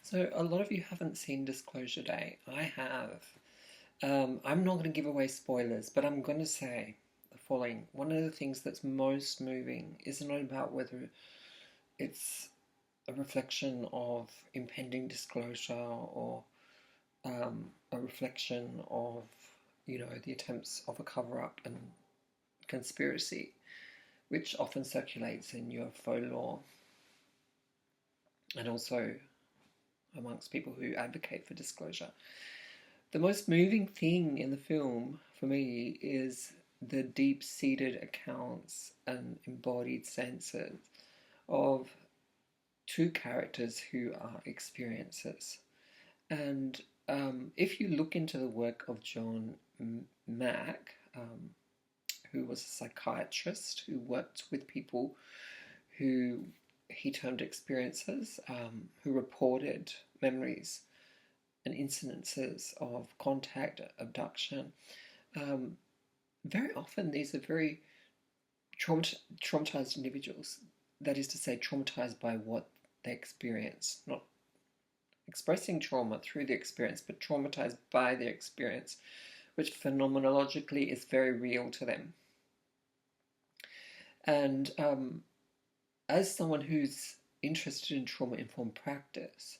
So a lot of you haven't seen Disclosure Day. I have. I'm not going to give away spoilers, but I'm going to say the following. One of the things that's most moving is not about whether it's a reflection of impending disclosure or a reflection of, the attempts of a cover-up and conspiracy, which often circulates in UFO lore and also amongst people who advocate for disclosure. The most moving thing in the film for me is the deep-seated accounts and embodied senses of two characters who are experiencers. And if you look into the work of John Mack, who was a psychiatrist who worked with people who he termed experiencers, who reported memories and incidences of contact, abduction. Very often these are very traumatized individuals, that is to say, traumatized by what they experience, not expressing trauma through the experience, but traumatized by their experience, which phenomenologically is very real to them. And as someone who's interested in trauma-informed practice,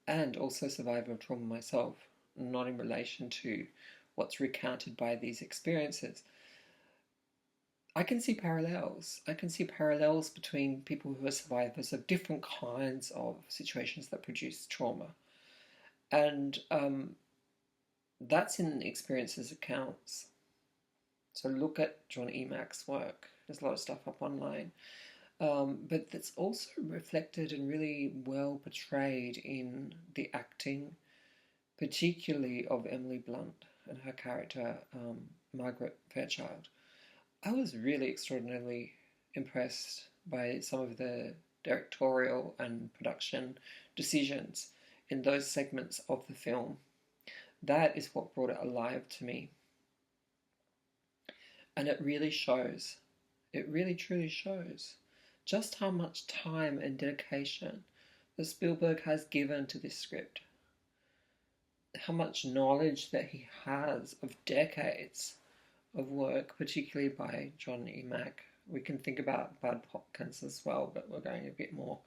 and also survivor of trauma myself, not in relation to what's recounted by these experiences, I can see parallels. I can see parallels between people who are survivors of different kinds of situations that produce trauma. And that's in experiences accounts. So look at John E. Mack's work. There's a lot of stuff up online. But that's also reflected and really well portrayed in the acting, particularly of Emily Blunt and her character, Margaret Fairchild. I was really extraordinarily impressed by some of the directorial and production decisions in those segments of the film. That is what brought it alive to me. And it really shows. It really truly shows just how much time and dedication that Spielberg has given to this script. How much knowledge that he has of decades of work, particularly by John E. Mack. We can think about Bud Hopkins as well, but we're going a bit more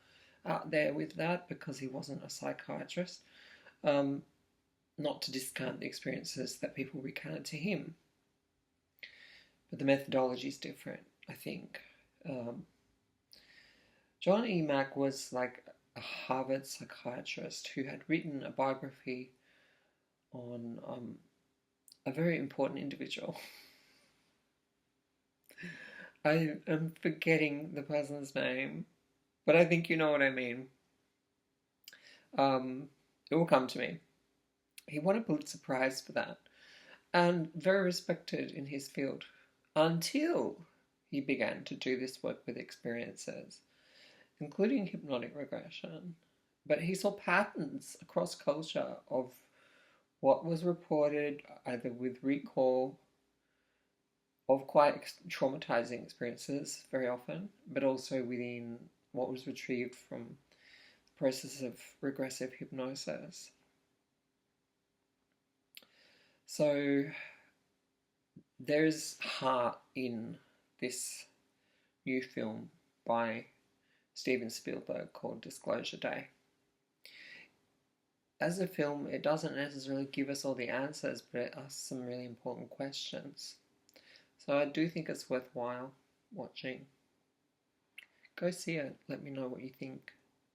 out there with that because he wasn't a psychiatrist. Not to discount the experiences that people recounted to him, but the methodology is different, I think. John E. Mack was like a Harvard psychiatrist who had written a biography on a very important individual. I am forgetting the person's name, but I think you know what I mean. It will come to me. He won a Pulitzer Prize for that, and very respected in his field, until he began to do this work with experiences, including hypnotic regression. But he saw patterns across culture of what was reported either with recall of quite traumatizing experiences very often, but also within what was retrieved from the process of regressive hypnosis. So there's heart in this new film by Steven Spielberg called Disclosure Day. As a film, it doesn't necessarily give us all the answers, but it asks some really important questions. So I do think it's worthwhile watching. Go see it. Let me know what you think.